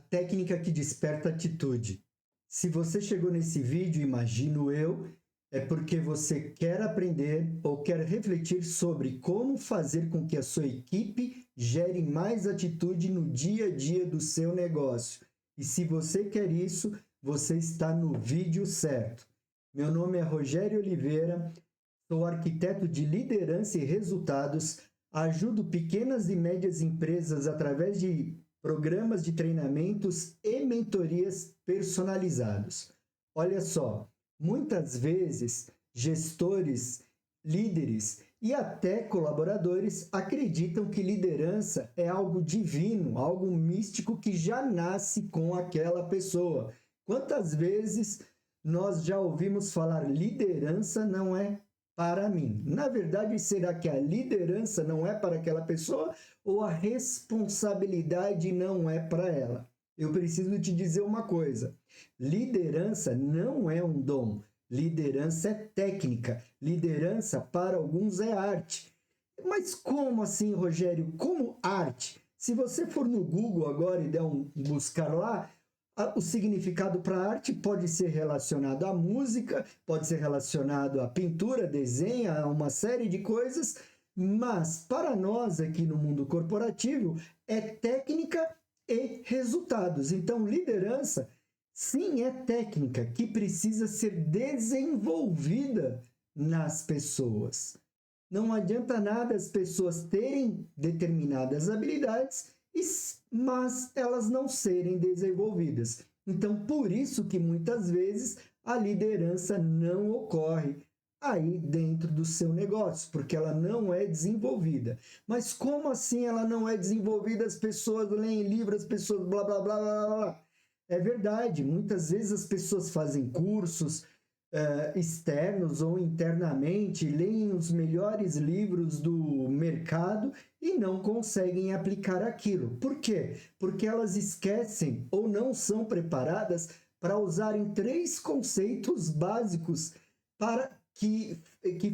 técnica que desperta atitude. Se você chegou nesse vídeo, imagino eu, é porque você quer aprender ou quer refletir sobre como fazer com que a sua equipe gere mais atitude no dia a dia do seu negócio. E se você quer isso, você está no vídeo certo. Meu nome é Rogério Oliveira, sou arquiteto de liderança e resultados, ajudo pequenas e médias empresas através de programas de treinamentos e mentorias personalizados. Olha só, muitas vezes gestores, líderes e até colaboradores acreditam que liderança é algo divino, algo místico que já nasce com aquela pessoa. Quantas vezes nós já ouvimos falar liderança não é para mim? Na verdade, será que a liderança não é para aquela pessoa ou a responsabilidade não é para ela? Eu preciso te dizer uma coisa: liderança não é um dom, liderança é técnica, liderança para alguns é arte. Mas como assim, Rogério? Como arte? Se você for no Google agora e der um buscar lá, o significado para arte pode ser relacionado à música, pode ser relacionado à pintura, desenho, a uma série de coisas, mas para nós aqui no mundo corporativo é técnica e resultados. Então, liderança, sim, é técnica que precisa ser desenvolvida nas pessoas. Não adianta nada as pessoas terem determinadas habilidades, mas elas não serem desenvolvidas. Então, por isso que muitas vezes a liderança não ocorre aí dentro do seu negócio, porque ela não é desenvolvida. Mas como assim ela não é desenvolvida? As pessoas leem livros, as pessoas blá, blá, blá, blá, blá. É verdade, muitas vezes as pessoas fazem cursos externos ou internamente, leem os melhores livros do mercado e não conseguem aplicar aquilo. Por quê? Porque elas esquecem ou não são preparadas para usarem 3 conceitos básicos para que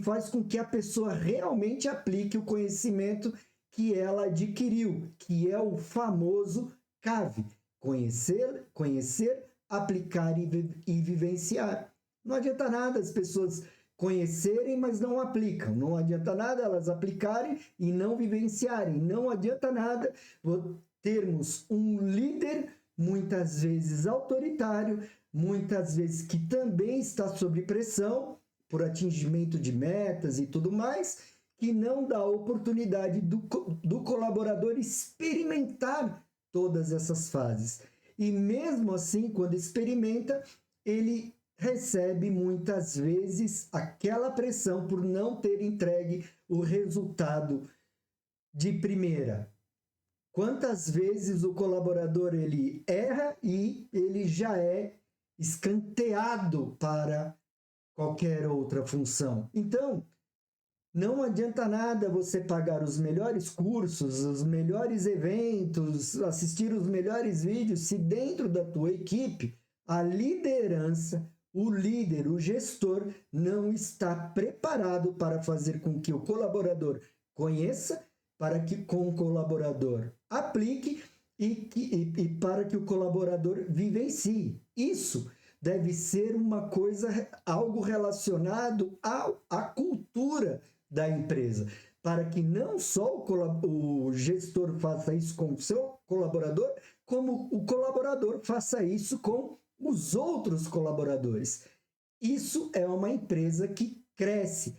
faz com que a pessoa realmente aplique o conhecimento que ela adquiriu, que é o famoso CAV: conhecer, aplicar e vivenciar. Não adianta nada as pessoas conhecerem, mas não aplicam. Não adianta nada elas aplicarem e não vivenciarem. Não adianta nada termos um líder, muitas vezes autoritário, muitas vezes que também está sob pressão por atingimento de metas e tudo mais, que não dá oportunidade do colaborador experimentar todas essas fases. E mesmo assim, quando experimenta, ele recebe muitas vezes aquela pressão por não ter entregue o resultado de primeira. Quantas vezes o colaborador ele erra e ele já é escanteado para qualquer outra função? Então, não adianta nada você pagar os melhores cursos, os melhores eventos, assistir os melhores vídeos, se dentro da tua equipe a liderança, o líder, o gestor não está preparado para fazer com que o colaborador conheça, para que com o colaborador aplique e para que o colaborador vivencie. Isso deve ser uma coisa, algo relacionado à cultura da empresa, para que não só o gestor faça isso com o seu colaborador, como o colaborador faça isso com os outros colaboradores. Isso é uma empresa que cresce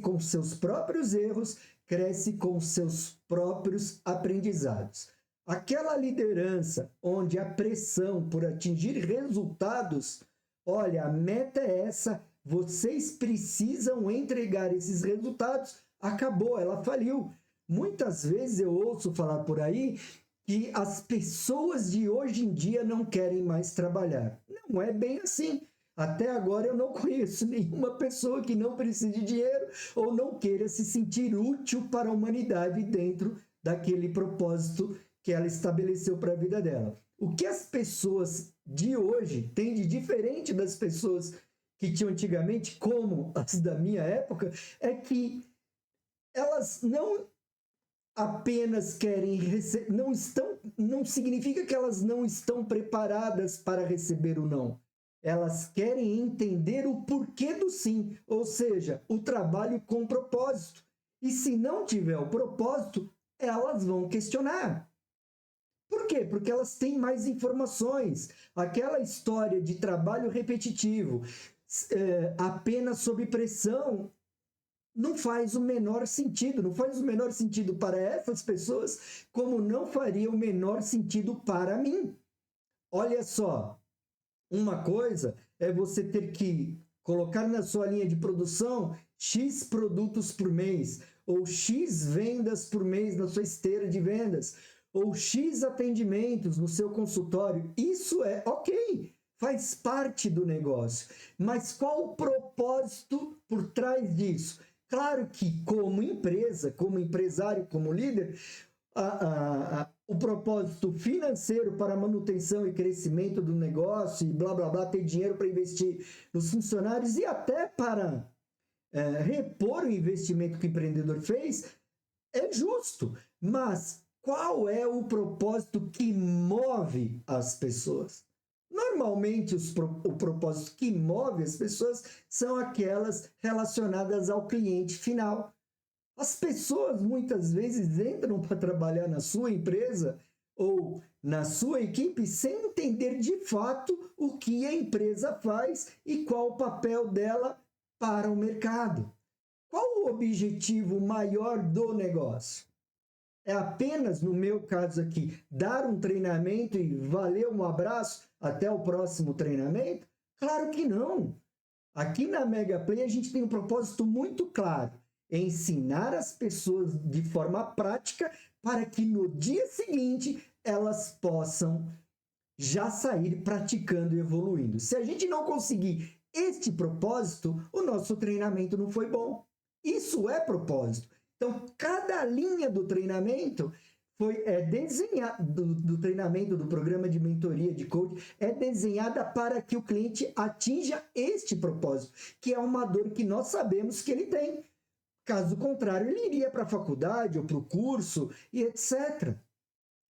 com seus próprios erros, cresce com seus próprios aprendizados. Aquela liderança onde a pressão por atingir resultados, olha, a meta é essa, vocês precisam entregar esses resultados, acabou, ela faliu. Muitas vezes eu ouço falar por aí que as pessoas de hoje em dia não querem mais trabalhar. Não é bem assim. Até agora eu não conheço nenhuma pessoa que não precise de dinheiro ou não queira se sentir útil para a humanidade dentro daquele propósito que ela estabeleceu para a vida dela. O que as pessoas de hoje têm de diferente das pessoas que tinham antigamente, como as da minha época, é que elas não apenas querem não estão não significa que elas não estão preparadas para receber o não. Elas querem entender o porquê do sim, ou seja, o trabalho com propósito. E se não tiver o propósito, elas vão questionar. Por quê? Porque elas têm mais informações. Aquela história de trabalho repetitivo, apenas sob pressão, não faz o menor sentido. Não faz o menor sentido para essas pessoas, como não faria o menor sentido para mim. Olha só, uma coisa é você ter que colocar na sua linha de produção X produtos por mês, ou X vendas por mês na sua esteira de vendas, ou X atendimentos no seu consultório. Isso é ok, faz parte do negócio. Mas qual o propósito por trás disso? Claro que como empresa, como empresário, como líder, o propósito financeiro para manutenção e crescimento do negócio e blá, blá, blá, ter dinheiro para investir nos funcionários e até para repor o investimento que o empreendedor fez, é justo. Mas qual é o propósito que move as pessoas? Normalmente, o propósito que move as pessoas são aquelas relacionadas ao cliente final. As pessoas muitas vezes entram para trabalhar na sua empresa ou na sua equipe sem entender de fato o que a empresa faz e qual o papel dela para o mercado. Qual o objetivo maior do negócio? É apenas, no meu caso aqui, dar um treinamento e valeu, um abraço, até o próximo treinamento? Claro que não. Aqui na Megaplay a gente tem um propósito muito claro: ensinar as pessoas de forma prática para que no dia seguinte elas possam já sair praticando e evoluindo. Se a gente não conseguir este propósito, o nosso treinamento não foi bom. Isso é propósito. Então, cada linha do treinamento do treinamento, do programa de mentoria, de coaching, é desenhada para que o cliente atinja este propósito, que é uma dor que nós sabemos que ele tem. Caso contrário, ele iria para a faculdade ou para o curso e etc.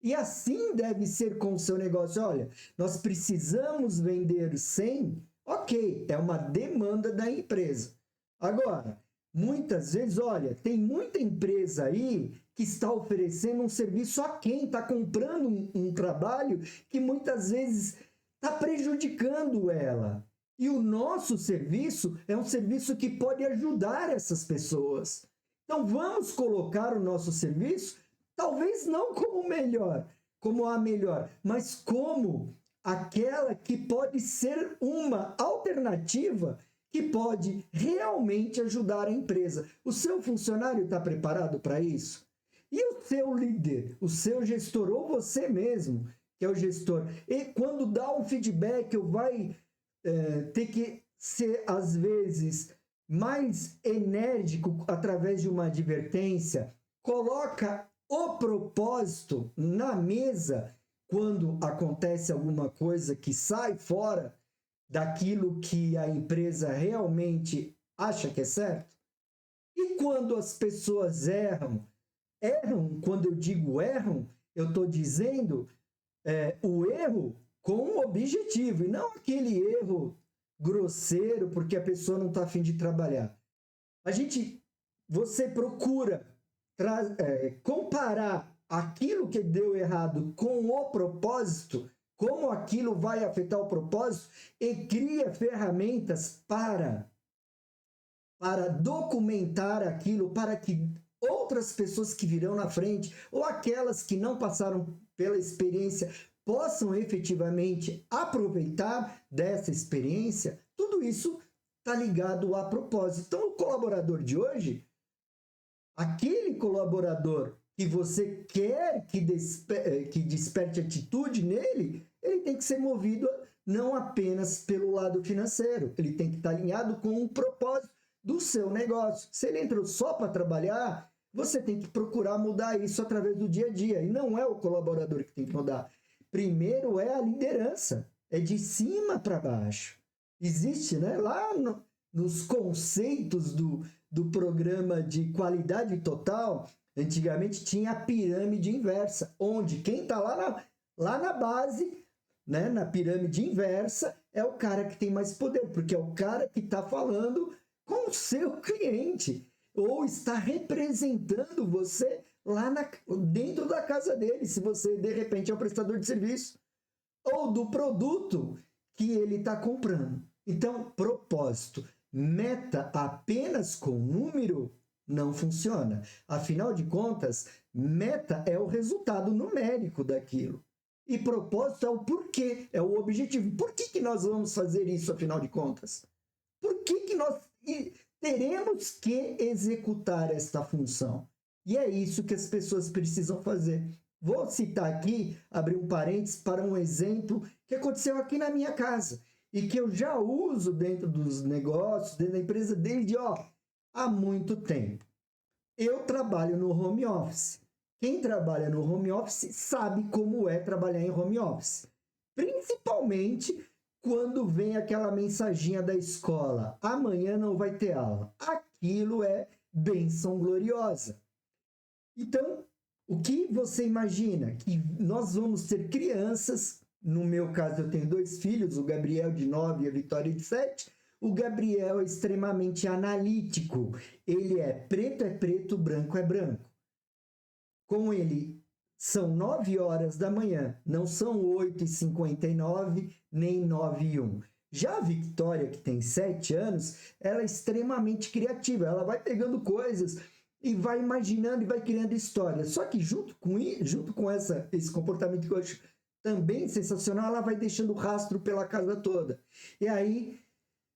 E assim deve ser com o seu negócio. Olha, nós precisamos vender 100, ok, é uma demanda da empresa. Agora, muitas vezes, olha, tem muita empresa aí que está oferecendo um serviço a quem está comprando um trabalho que muitas vezes está prejudicando ela. E o nosso serviço é um serviço que pode ajudar essas pessoas. Então, vamos colocar o nosso serviço, talvez não como melhor, como a melhor, mas como aquela que pode ser uma alternativa que pode realmente ajudar a empresa. O seu funcionário está preparado para isso? E o seu líder, o seu gestor, ou você mesmo, que é o gestor, e quando dá um feedback, ou vai ter que ser, às vezes, mais enérgico através de uma advertência, coloca o propósito na mesa quando acontece alguma coisa que sai fora daquilo que a empresa realmente acha que é certo. E quando as pessoas erram, quando eu digo erram, eu estou dizendo o erro com objetivo, e não aquele erro grosseiro porque a pessoa não está a fim de trabalhar. Você procura comparar aquilo que deu errado com o propósito, como aquilo vai afetar o propósito, e cria ferramentas para documentar aquilo, para que outras pessoas que virão na frente, ou aquelas que não passaram pela experiência, possam efetivamente aproveitar dessa experiência. Tudo isso está ligado a propósito. Então, o colaborador de hoje, aquele colaborador que você quer que desperte atitude nele, ele tem que ser movido não apenas pelo lado financeiro, ele tem que estar alinhado com o propósito do seu negócio. Se ele entrou só para trabalhar, você tem que procurar mudar isso através do dia a dia, e não é o colaborador que tem que mudar. Primeiro é a liderança, é de cima para baixo. Existe, lá nos conceitos do programa de qualidade total, Antigamente tinha a pirâmide inversa, onde quem está lá na base, né, na pirâmide inversa, é o cara que tem mais poder, porque é o cara que está falando com o seu cliente, ou está representando você lá dentro da casa dele, se você de repente é um prestador de serviço, ou do produto que ele está comprando. Então, propósito, meta apenas com número não funciona. Afinal de contas, meta é o resultado numérico daquilo. E propósito é o porquê, é o objetivo. Por que nós vamos fazer isso, afinal de contas? Por que nós teremos que executar esta função? E é isso que as pessoas precisam fazer. Vou citar aqui, abrir um parênteses, para um exemplo que aconteceu aqui na minha casa e que eu já uso dentro dos negócios, dentro da empresa, desde há muito tempo. Eu trabalho no home office. Quem trabalha no home office sabe como é trabalhar em home office. Principalmente quando vem aquela mensaginha da escola: amanhã não vai ter aula. Aquilo é bênção gloriosa. Então, o que você imagina? Que nós vamos ter crianças, no meu caso eu tenho 2 filhos, o Gabriel de 9 e a Vitória de 7. O Gabriel é extremamente analítico. Ele é preto, branco é branco. Com ele, são 9 horas da manhã, não são 8h59, nem 9h01. Já a Vitória, que tem 7 anos, ela é extremamente criativa. Ela vai pegando coisas e vai imaginando e vai criando histórias. Só que junto com esse comportamento que eu acho também sensacional, ela vai deixando rastro pela casa toda. E aí,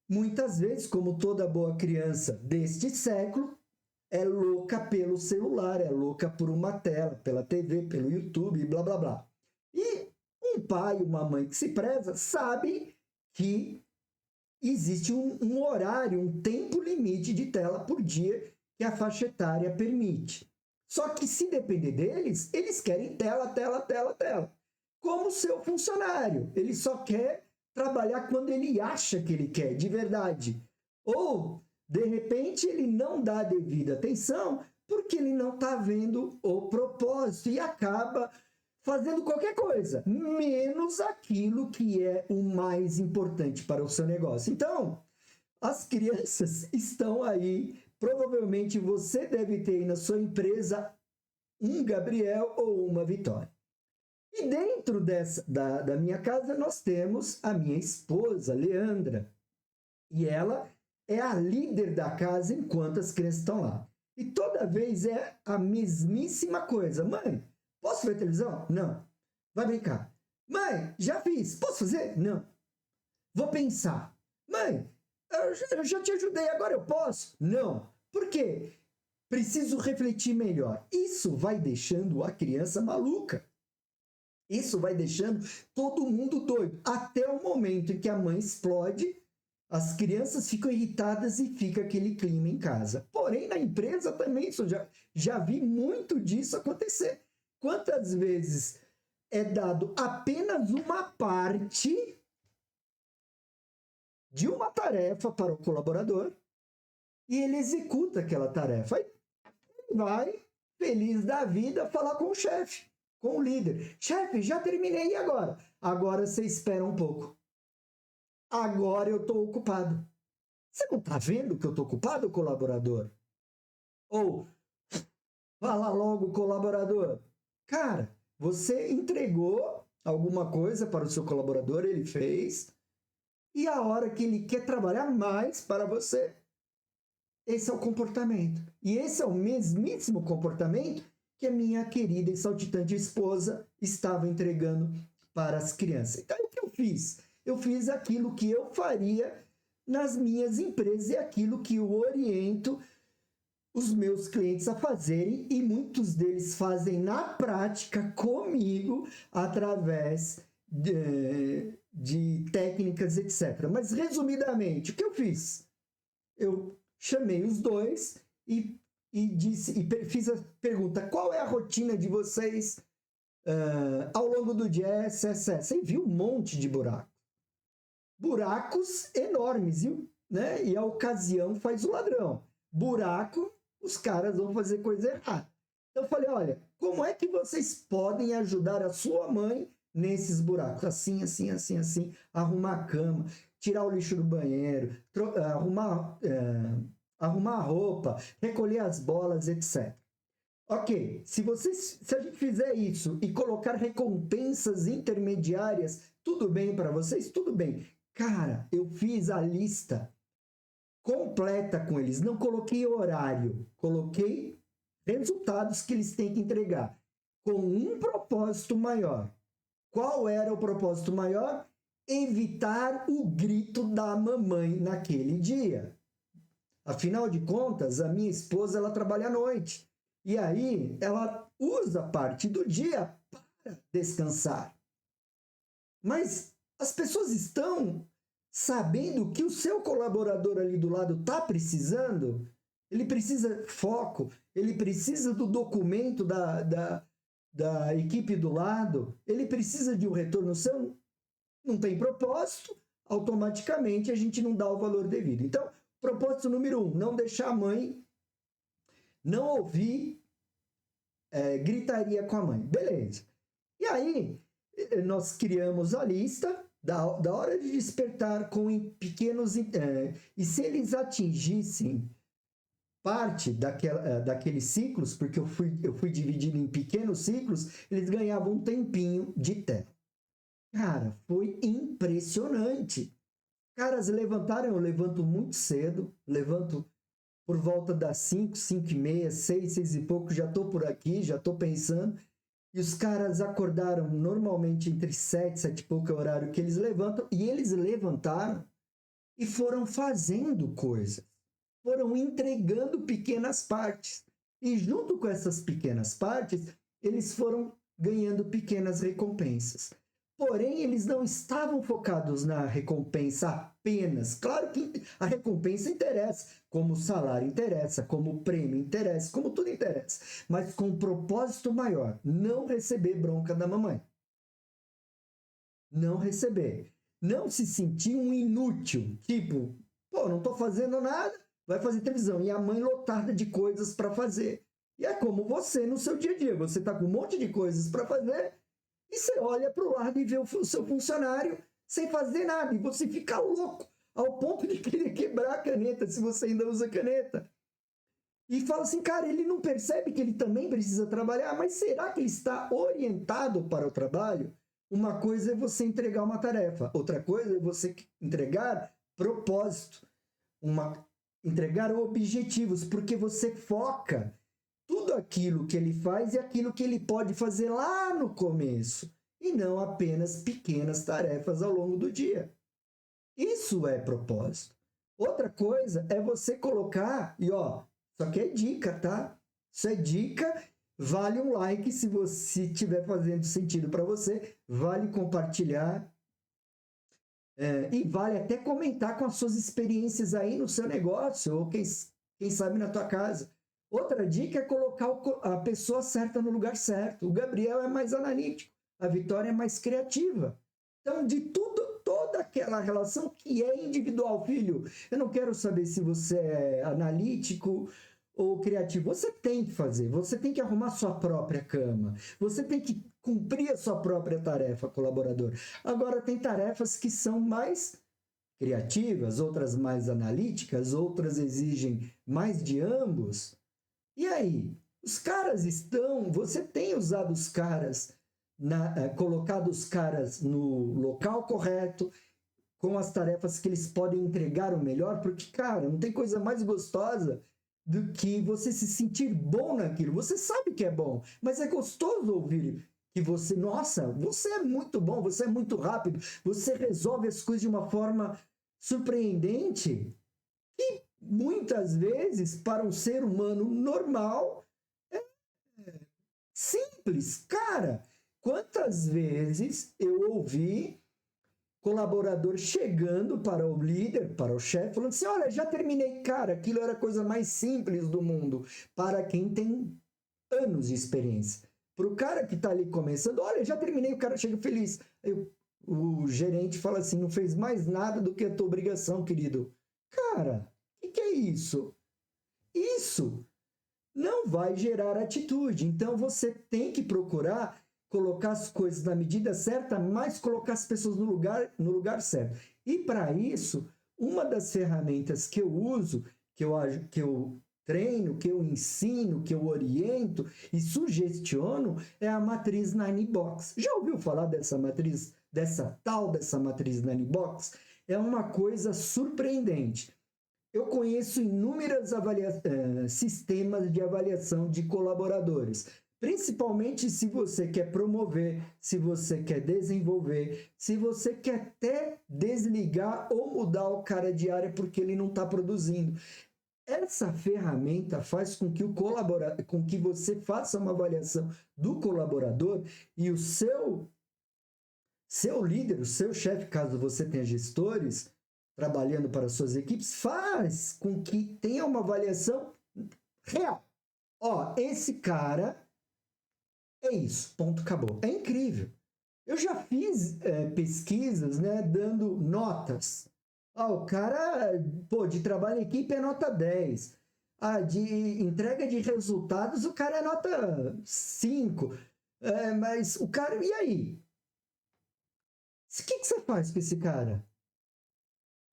muitas vezes, como toda boa criança deste século, é louca pelo celular, é louca por uma tela, pela TV, pelo YouTube, blá, blá, blá. E um pai, uma mãe que se preza, sabe que existe um horário, um tempo limite de tela por dia que a faixa etária permite. Só que se depender deles, eles querem tela, tela, tela, tela. Como seu funcionário. Ele só quer trabalhar quando ele acha que ele quer, de verdade. Ou, de repente, ele não dá a devida atenção porque ele não está vendo o propósito e acaba fazendo qualquer coisa, menos aquilo que é o mais importante para o seu negócio. Então, as crianças estão aí. Provavelmente você deve ter aí na sua empresa um Gabriel ou uma Vitória. E dentro da minha casa nós temos a minha esposa, Leandra. E ela é a líder da casa enquanto as crianças estão lá. E toda vez é a mesmíssima coisa. Mãe, posso ver televisão? Não. Vai brincar. Mãe, já fiz. Posso fazer? Não. Vou pensar. Mãe, eu já te ajudei, agora eu posso? Não. Por quê? Preciso refletir melhor. Isso vai deixando a criança maluca. Isso vai deixando todo mundo doido. Até o momento em que a mãe explode, as crianças ficam irritadas e fica aquele clima em casa. Porém, na empresa também, isso já vi muito disso acontecer. Quantas vezes é dado apenas uma parte de uma tarefa para o colaborador e ele executa aquela tarefa. Aí ele vai, feliz da vida, falar com o chefe, com o líder. Chefe, já terminei, e agora? Agora você espera um pouco. Agora eu estou ocupado. Você não está vendo que eu estou ocupado, colaborador? Ou, fala logo, colaborador. Cara, você entregou alguma coisa para o seu colaborador, ele fez, e a hora que ele quer trabalhar mais para você, esse é o comportamento. E esse é o mesmíssimo comportamento que a minha querida e saltitante esposa estava entregando para as crianças. Então, o que eu fiz? Eu fiz aquilo que eu faria nas minhas empresas e aquilo que eu oriento os meus clientes a fazerem, e muitos deles fazem na prática comigo através de técnicas, etc. Mas, resumidamente, o que eu fiz? Eu chamei os dois e fiz a pergunta: qual é a rotina de vocês ao longo do dia? Você viu um monte de buracos. Buracos enormes, viu? Né? E a ocasião faz o ladrão. Buraco, os caras vão fazer coisa errada. Então eu falei, olha, como é que vocês podem ajudar a sua mãe nesses buracos? Assim, assim, assim, assim, arrumar a cama, tirar o lixo do banheiro, arrumar a roupa, recolher as bolas, etc. Ok, se a gente fizer isso e colocar recompensas intermediárias, tudo bem para vocês? Tudo bem. Cara, eu fiz a lista completa com eles, não coloquei horário, coloquei resultados que eles têm que entregar com um propósito maior. Qual era o propósito maior? Evitar o grito da mamãe naquele dia. Afinal de contas, a minha esposa ela trabalha à noite. E aí ela usa parte do dia para descansar. Mas as pessoas estão sabendo que o seu colaborador ali do lado está precisando? Ele precisa foco, ele precisa do documento da equipe do lado, ele precisa de um retorno seu, não tem propósito, automaticamente a gente não dá o valor devido. Então, propósito número 1, não deixar a mãe não ouvir gritaria com a mãe. Beleza. E aí, nós criamos a lista da hora de despertar com pequenos... e se eles atingissem parte daqueles ciclos, porque eu fui dividido em pequenos ciclos, eles ganhavam um tempinho de tela. Cara, foi impressionante. Caras levantaram, eu levanto muito cedo, levanto por volta das 5, 5 e meia, 6, 6 e pouco, já estou por aqui, já estou pensando. E os caras acordaram normalmente entre 7, 7 e pouco é o horário que eles levantam, e eles levantaram e foram fazendo coisas, foram entregando pequenas partes. E junto com essas pequenas partes, eles foram ganhando pequenas recompensas. Porém, eles não estavam focados na recompensa apenas. Claro que a recompensa interessa, como o salário interessa, como o prêmio interessa, como tudo interessa. Mas com um propósito maior, não receber bronca da mamãe. Não receber. Não se sentir um inútil. Tipo, pô, não estou fazendo nada, vai fazer televisão. E a mãe lotada de coisas para fazer. E é como você no seu dia a dia. Você está com um monte de coisas para fazer e você olha para o lado e vê o seu funcionário sem fazer nada. E você fica louco ao ponto de querer quebrar a caneta, se você ainda usa caneta. E fala assim, cara, ele não percebe que ele também precisa trabalhar, mas será que ele está orientado para o trabalho? Uma coisa é você entregar uma tarefa, outra coisa é você entregar propósito, entregar objetivos, porque você foca tudo aquilo que ele faz e aquilo que ele pode fazer lá no começo, e não apenas pequenas tarefas ao longo do dia. Isso é propósito. Outra coisa é você colocar, e ó, isso aqui é dica, tá? Isso é dica, vale um like se você estiver fazendo sentido para você, vale compartilhar, e vale até comentar com as suas experiências aí no seu negócio, ou quem sabe na tua casa. Outra dica é colocar a pessoa certa no lugar certo. O Gabriel é mais analítico, a Vitória é mais criativa. Então, de toda aquela relação que é individual, filho, eu não quero saber se você é analítico ou criativo. Você tem que fazer, você tem que arrumar sua própria cama, você tem que cumprir a sua própria tarefa, colaborador. Agora, tem tarefas que são mais criativas, outras mais analíticas, outras exigem mais de ambos. E aí? Os caras você tem usado os caras, colocado os caras no local correto, com as tarefas que eles podem entregar o melhor, porque, cara, não tem coisa mais gostosa do que você se sentir bom naquilo. Você sabe que é bom, mas é gostoso ouvir que nossa, você é muito bom, você é muito rápido, você resolve as coisas de uma forma surpreendente. E muitas vezes, para um ser humano normal, é simples. Cara, quantas vezes eu ouvi colaborador chegando para o líder, para o chefe, falando assim, olha, já terminei. Cara, aquilo era a coisa mais simples do mundo para quem tem anos de experiência. Para o cara que está ali começando, olha, já terminei, o cara chega feliz. Aí o gerente fala assim, não fez mais nada do que a tua obrigação, querido. Cara, o que é isso? Isso não vai gerar atitude. Então você tem que procurar colocar as coisas na medida certa, mas colocar as pessoas no lugar certo. E para isso, uma das ferramentas que eu uso, que eu treino, que eu ensino, que eu oriento e sugestiono é a matriz Nine Box. Já ouviu falar dessa matriz, dessa matriz Nine Box? É uma coisa surpreendente. Eu conheço inúmeros sistemas de avaliação de colaboradores, principalmente se você quer promover, se você quer desenvolver, se você quer até desligar ou mudar o cara de área porque ele não está produzindo. Essa ferramenta faz com que você faça uma avaliação do colaborador e o seu líder, o seu chefe, caso você tenha gestores trabalhando para suas equipes, faz com que tenha uma avaliação real. Ó, esse cara é isso, ponto, acabou. É incrível. Eu já fiz pesquisas, né, dando notas. O cara, de trabalho em equipe é nota 10. De entrega de resultados, o cara é nota 5. Mas o cara, e aí? O que você faz com esse cara?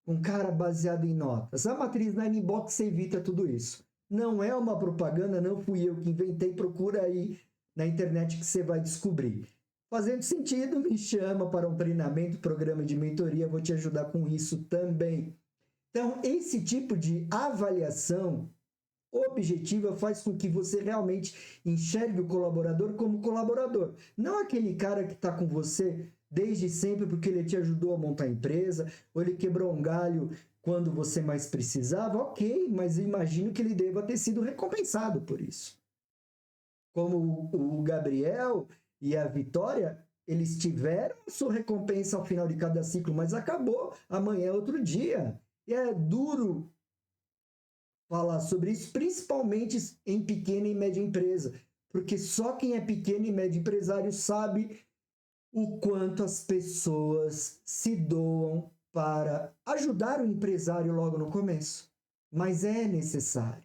Um cara baseado em notas. A matriz Nine Box evita tudo isso. Não é uma propaganda, não fui eu que inventei, procura aí na internet que você vai descobrir. Fazendo sentido, me chama para um treinamento, programa de mentoria, vou te ajudar com isso também. Então, esse tipo de avaliação objetiva faz com que você realmente enxergue o colaborador como colaborador. Não aquele cara que está com você desde sempre porque ele te ajudou a montar a empresa, ou ele quebrou um galho quando você mais precisava, ok, mas eu imagino que ele deva ter sido recompensado por isso. Como o Gabriel e a Vitória, eles tiveram a sua recompensa ao final de cada ciclo, mas acabou, amanhã é outro dia. E é duro falar sobre isso, principalmente em pequena e média empresa, porque só quem é pequeno e médio empresário sabe o quanto as pessoas se doam para ajudar o empresário logo no começo. Mas é necessário.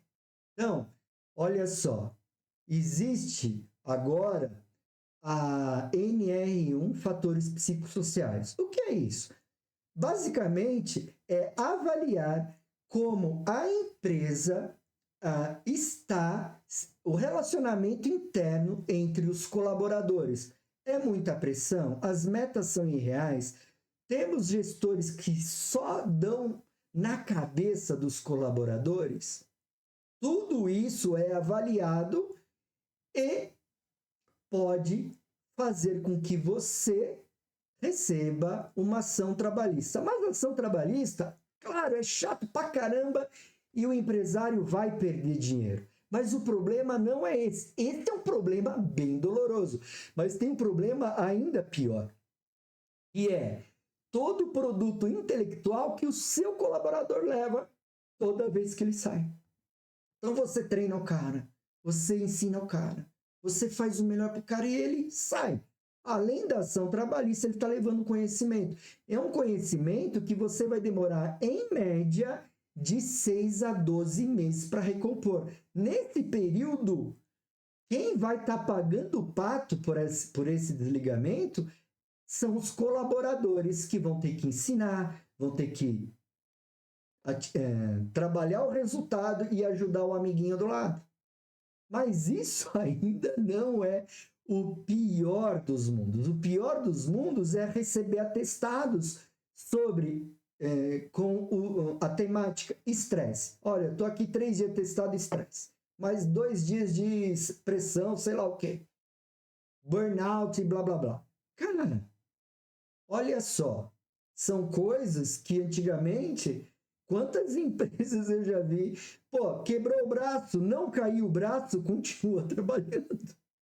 Então, olha só, existe agora a NR1, fatores psicossociais. O que é isso? Basicamente, é avaliar como a empresa está, o relacionamento interno entre os colaboradores. É muita pressão? As metas são irreais? Temos gestores que só dão na cabeça dos colaboradores? Tudo isso é avaliado e pode fazer com que você receba uma ação trabalhista. Mas a ação trabalhista, claro, é chato pra caramba e o empresário vai perder dinheiro. Mas o problema não é esse. Esse é um problema bem doloroso. Mas tem um problema ainda pior. E é todo produto intelectual que o seu colaborador leva toda vez que ele sai. Então você treina o cara, você ensina o cara, você faz o melhor para o cara e ele sai. Além da ação trabalhista, ele está levando conhecimento. É um conhecimento que você vai demorar, em média, de 6 a 12 meses para recompor. Nesse período, quem vai estar pagando o pato por esse desligamento são os colaboradores que vão ter que ensinar, vão ter que trabalhar o resultado e ajudar o amiguinho do lado. Mas isso ainda não é o pior dos mundos. O pior dos mundos é receber atestados sobre com a temática estresse. Olha, estou aqui 3 dias testado estresse, mais 2 dias de pressão, sei lá o quê. Burnout e blá, blá, blá. Cara, olha só, são coisas que antigamente, quantas empresas eu já vi, quebrou o braço, não caiu o braço, continua trabalhando.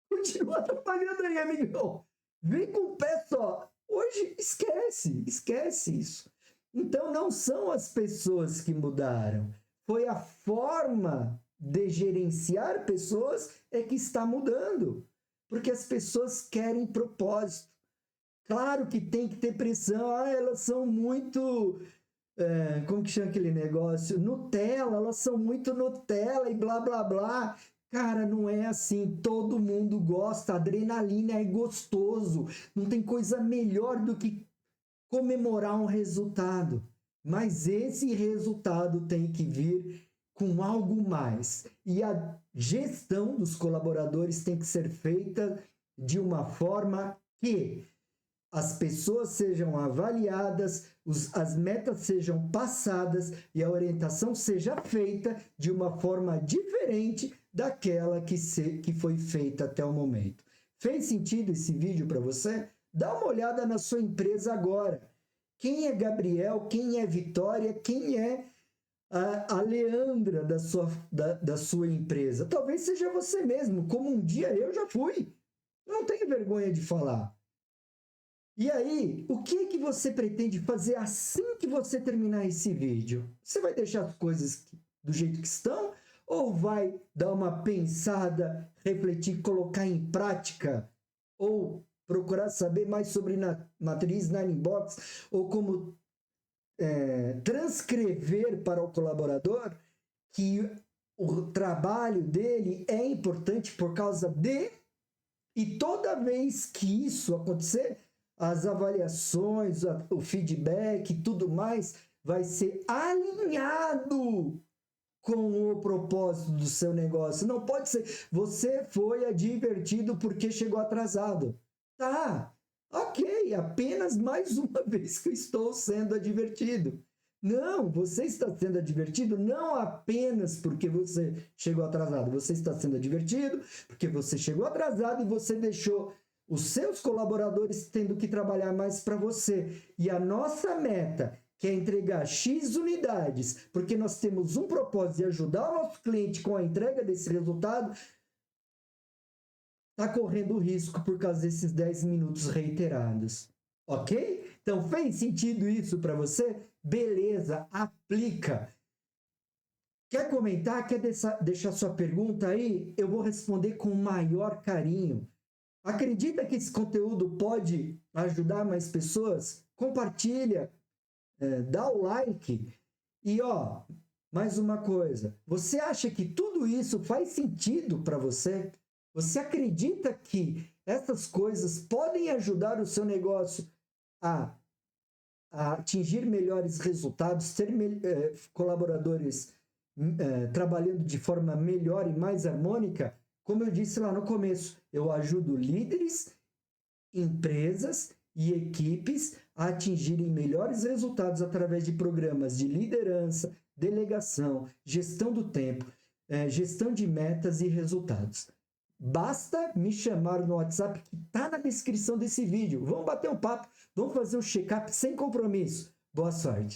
Continua trabalhando aí, amigão. Vem com o pé só. Hoje, esquece isso. Então, não são as pessoas que mudaram. Foi a forma de gerenciar pessoas que está mudando. Porque as pessoas querem propósito. Claro que tem que ter pressão. Elas são muito... como que chama aquele negócio? Nutella. Elas são muito Nutella e blá, blá, blá. Cara, não é assim. Todo mundo gosta. Adrenalina é gostoso. Não tem coisa melhor do que comemorar um resultado. Mas esse resultado tem que vir com algo mais. E a gestão dos colaboradores tem que ser feita de uma forma que as pessoas sejam avaliadas, as metas sejam passadas e a orientação seja feita de uma forma diferente daquela que foi feita até o momento. Fez sentido esse vídeo para você? Dá uma olhada na sua empresa agora. Quem é Gabriel? Quem é Vitória? Quem é a Leandra da sua empresa? Talvez seja você mesmo, como um dia eu já fui. Não tenho vergonha de falar. E aí, o que é que você pretende fazer assim que você terminar esse vídeo? Você vai deixar as coisas do jeito que estão? Ou vai dar uma pensada, refletir, colocar em prática? Ou procurar saber mais sobre matriz Nine Box? Ou como transcrever para o colaborador que o trabalho dele é importante por causa de... E toda vez que isso acontecer, as avaliações, o feedback e tudo mais vai ser alinhado com o propósito do seu negócio. Não pode ser, você foi advertido porque chegou atrasado. Tá, ok, apenas mais uma vez que eu estou sendo advertido. Não, você está sendo advertido não apenas porque você chegou atrasado. Você está sendo advertido porque você chegou atrasado e você deixou os seus colaboradores tendo que trabalhar mais para você. E a nossa meta, que é entregar X unidades, porque nós temos um propósito de ajudar o nosso cliente com a entrega desse resultado, está correndo risco por causa desses 10 minutos reiterados. Ok? Então, fez sentido isso para você? Beleza, aplica. Quer comentar? Quer deixar sua pergunta aí? Eu vou responder com o maior carinho. Acredita que esse conteúdo pode ajudar mais pessoas? Compartilha, dá o like. E mais uma coisa. Você acha que tudo isso faz sentido para você? Você acredita que essas coisas podem ajudar o seu negócio a atingir melhores resultados, ter colaboradores trabalhando de forma melhor e mais harmônica? Como eu disse lá no começo, eu ajudo líderes, empresas e equipes a atingirem melhores resultados através de programas de liderança, delegação, gestão do tempo, gestão de metas e resultados. Basta me chamar no WhatsApp que está na descrição desse vídeo. Vamos bater um papo, vamos fazer um check-up sem compromisso. Boa sorte!